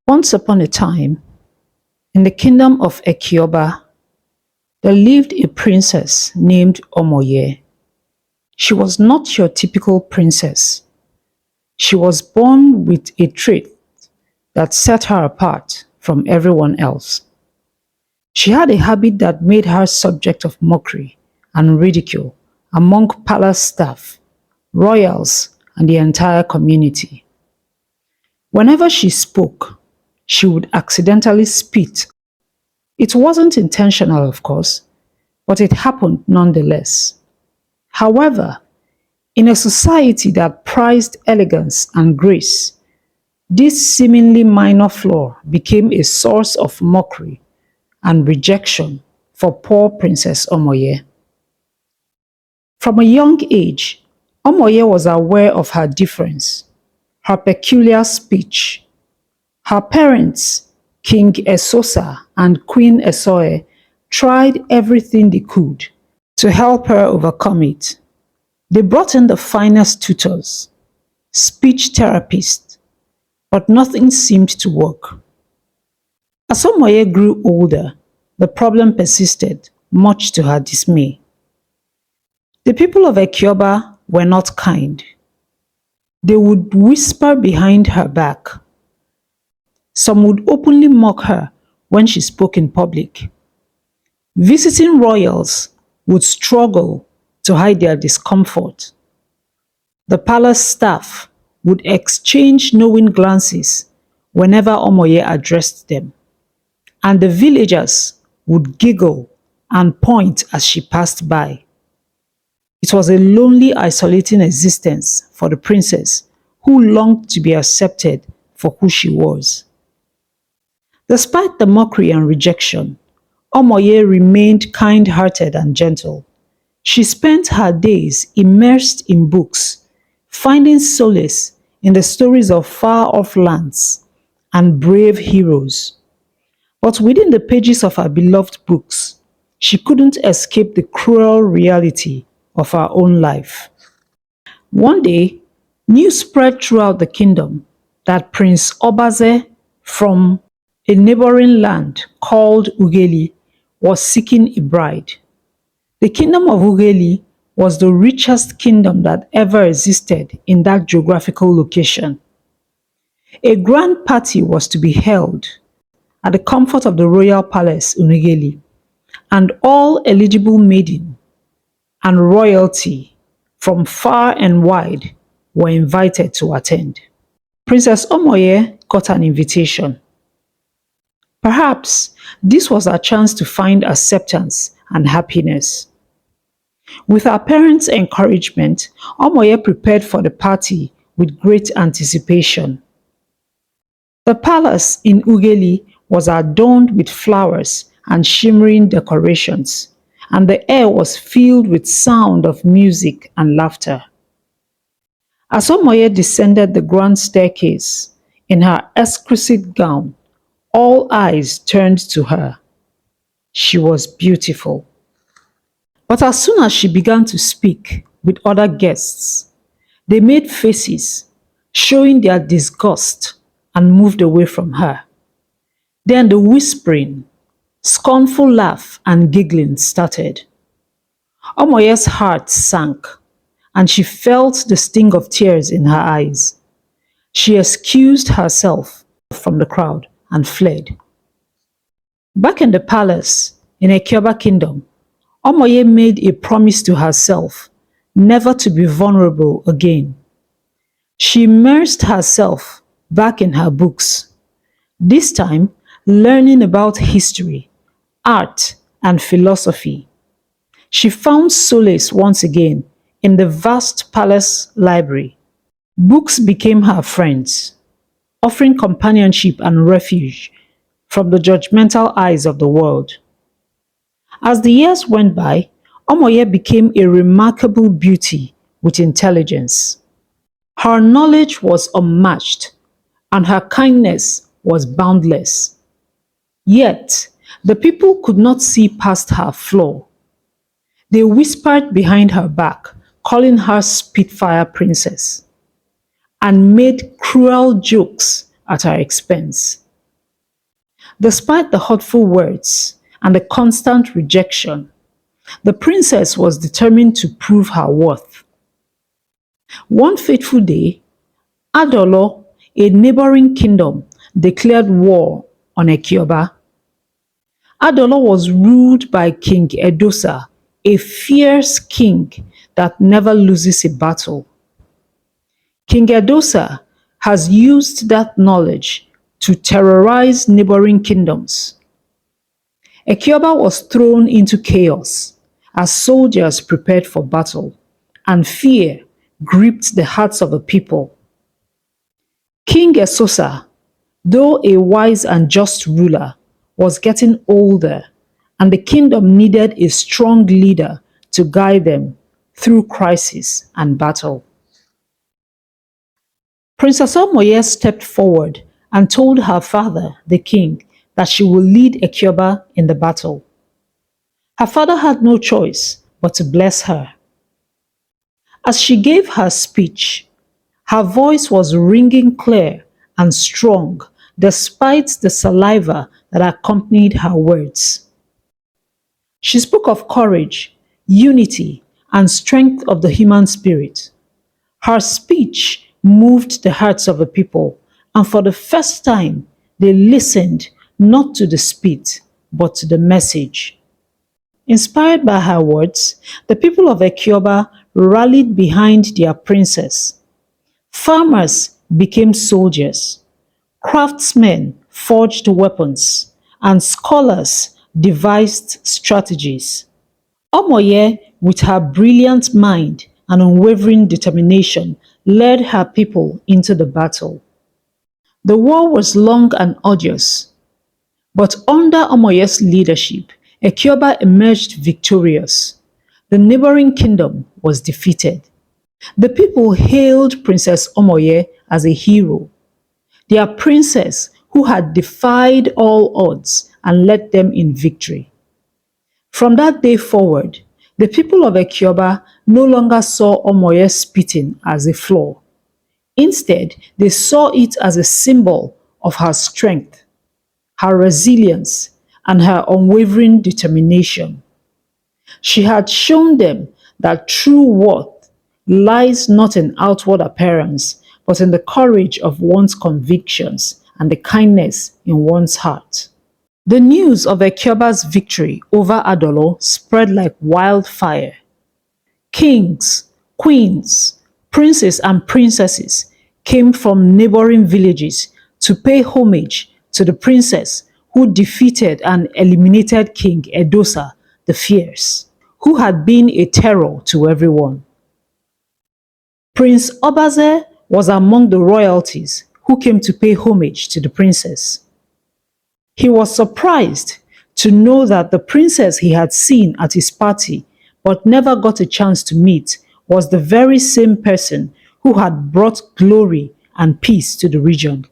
Once upon a time, in the kingdom of Ekioba, there lived a princess named Omoye. She was not your typical princess. She was born with a trait that set her apart from everyone else. She had a habit that made her subject of mockery and ridicule among palace staff, royals, and the entire community. Whenever she spoke, she would accidentally spit. It wasn't intentional, of course, but it happened nonetheless. However, in a society that prized elegance and grace, this seemingly minor flaw became a source of mockery and rejection for poor Princess Omoye. From a young age, Omoye was aware of her difference, her peculiar speech. Her parents, King Esosa and Queen Esoe, tried everything they could to help her overcome it. They brought in the finest tutors, speech therapists, but nothing seemed to work. As Omoye grew older, the problem persisted, much to her dismay. The people of Ekioba were not kind. They would whisper behind her back. Some would openly mock her when she spoke in public. Visiting royals would struggle to hide their discomfort. The palace staff would exchange knowing glances whenever Omoye addressed them, and the villagers would giggle and point as she passed by. It was a lonely, isolating existence for the princess who longed to be accepted for who she was. Despite the mockery and rejection, Omoye remained kind-hearted and gentle. She spent her days immersed in books, finding solace in the stories of far-off lands and brave heroes. But within the pages of her beloved books, she couldn't escape the cruel reality of her own life. One day, news spread throughout the kingdom that Prince Obaze from a neighboring land called Ugeli was seeking a bride. The kingdom of Ugeli was the richest kingdom that ever existed in that geographical location. A grand party was to be held at the comfort of the royal palace in Ugeli, and all eligible maiden and royalty from far and wide were invited to attend. Princess Omoye got an invitation. Perhaps this was her chance to find acceptance and happiness. With her parents' encouragement, Omoye prepared for the party with great anticipation. The palace in Ugeli was adorned with flowers and shimmering decorations, and the air was filled with sound of music and laughter. As Omoye descended the grand staircase in her exquisite gown, all eyes turned to her. She was beautiful. But as soon as she began to speak with other guests, they made faces, showing their disgust, and moved away from her. Then the whispering, scornful laugh and giggling started. Omoye's heart sank, and she felt the sting of tears in her eyes. She excused herself from the crowd and fled. Back in the palace in Ekioba kingdom, Omoye made a promise to herself never to be vulnerable again. She immersed herself back in her books, this time learning about history, art, and philosophy. She found solace once again in the vast palace library. Books became her friends, offering companionship and refuge from the judgmental eyes of the world. As the years went by, Omoye became a remarkable beauty with intelligence. Her knowledge was unmatched, and her kindness was boundless. Yet, the people could not see past her flaw. They whispered behind her back, calling her Spitfire Princess, and made cruel jokes at her expense. Despite the hurtful words and the constant rejection, the princess was determined to prove her worth. One fateful day, Adolo, a neighboring kingdom, declared war on Ekioba. Adolo was ruled by King Edosa, a fierce king that never loses a battle. King Edosa has used that knowledge to terrorize neighboring kingdoms. Ekioba was thrown into chaos as soldiers prepared for battle, and fear gripped the hearts of the people. King Esosa, though a wise and just ruler, was getting older, and the kingdom needed a strong leader to guide them through crisis and battle. Princess Omoye stepped forward and told her father, the king, that she would lead Ekioba in the battle. Her father had no choice but to bless her. As she gave her speech, her voice was ringing clear and strong despite the saliva that accompanied her words. She spoke of courage, unity, and strength of the human spirit. Her speech moved the hearts of the people, and for the first time, they listened not to the speech, but to the message. Inspired by her words, the people of Ekioba rallied behind their princess. Farmers became soldiers, craftsmen forged weapons, and scholars devised strategies. Omoye, with her brilliant mind and unwavering determination, led her people into the battle. The war was long and arduous, but under Omoye's leadership, Ekioba emerged victorious. The neighboring kingdom was defeated. The people hailed Princess Omoye as a hero, their princess who had defied all odds and led them in victory. From that day forward, the people of Ekioba no longer saw Omoye spitting as a flaw. Instead, they saw it as a symbol of her strength, her resilience, and her unwavering determination. She had shown them that true worth lies not in outward appearance, but in the courage of one's convictions and the kindness in one's heart. The news of Ekioba's victory over Adolo spread like wildfire. Kings, queens, princes, and princesses came from neighboring villages to pay homage to the princess who defeated and eliminated King Edosa the Fierce, who had been a terror to everyone. Prince Obaze was among the royalties who came to pay homage to the princess. He was surprised to know that the princess he had seen at his party but never got a chance to meet was the very same person who had brought glory and peace to the region.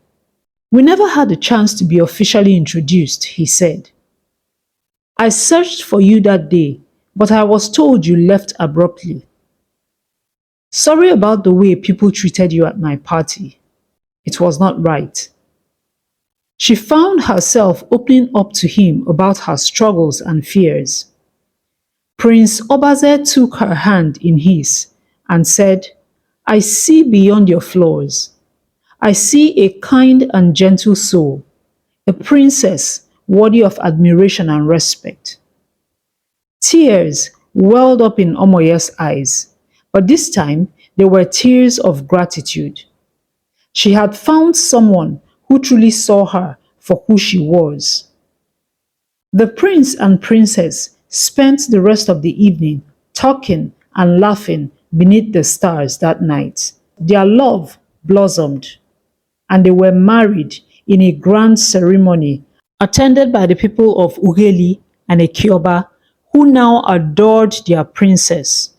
"We never had a chance to be officially introduced," he said. "I searched for you that day, but I was told you left abruptly. Sorry about the way people treated you at my party. It was not right." She found herself opening up to him about her struggles and fears. Prince Obaze took her hand in his and said, "I see beyond your flaws. I see a kind and gentle soul, a princess worthy of admiration and respect." Tears welled up in Omoye's eyes, but this time they were tears of gratitude. She had found someone who truly saw her for who she was. The prince and princess spent the rest of the evening talking and laughing beneath the stars that night. Their love blossomed, and they were married in a grand ceremony attended by the people of Ugeli and Ekioba, who now adored their princess.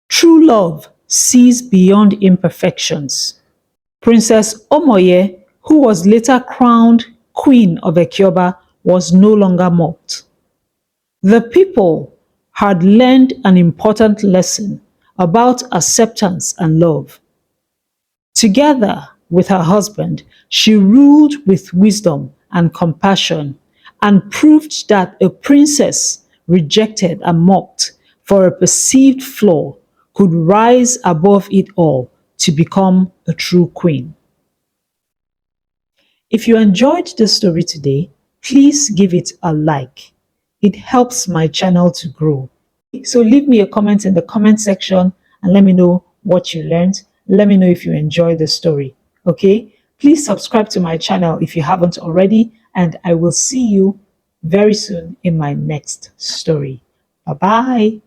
True love sees beyond imperfections. Princess Omoye, who was later crowned Queen of Ekioba, was no longer mocked. The people had learned an important lesson about acceptance and love. Together with her husband, she ruled with wisdom and compassion, and proved that a princess rejected and mocked for a perceived flaw could rise above it all to become a true queen. If you enjoyed this story today, please give it a like. It helps my channel to grow. So leave me a comment in the comment section and let me know what you learned. Let me know if you enjoyed the story. Okay? Please subscribe to my channel if you haven't already, and I will see you very soon in my next story. Bye-bye.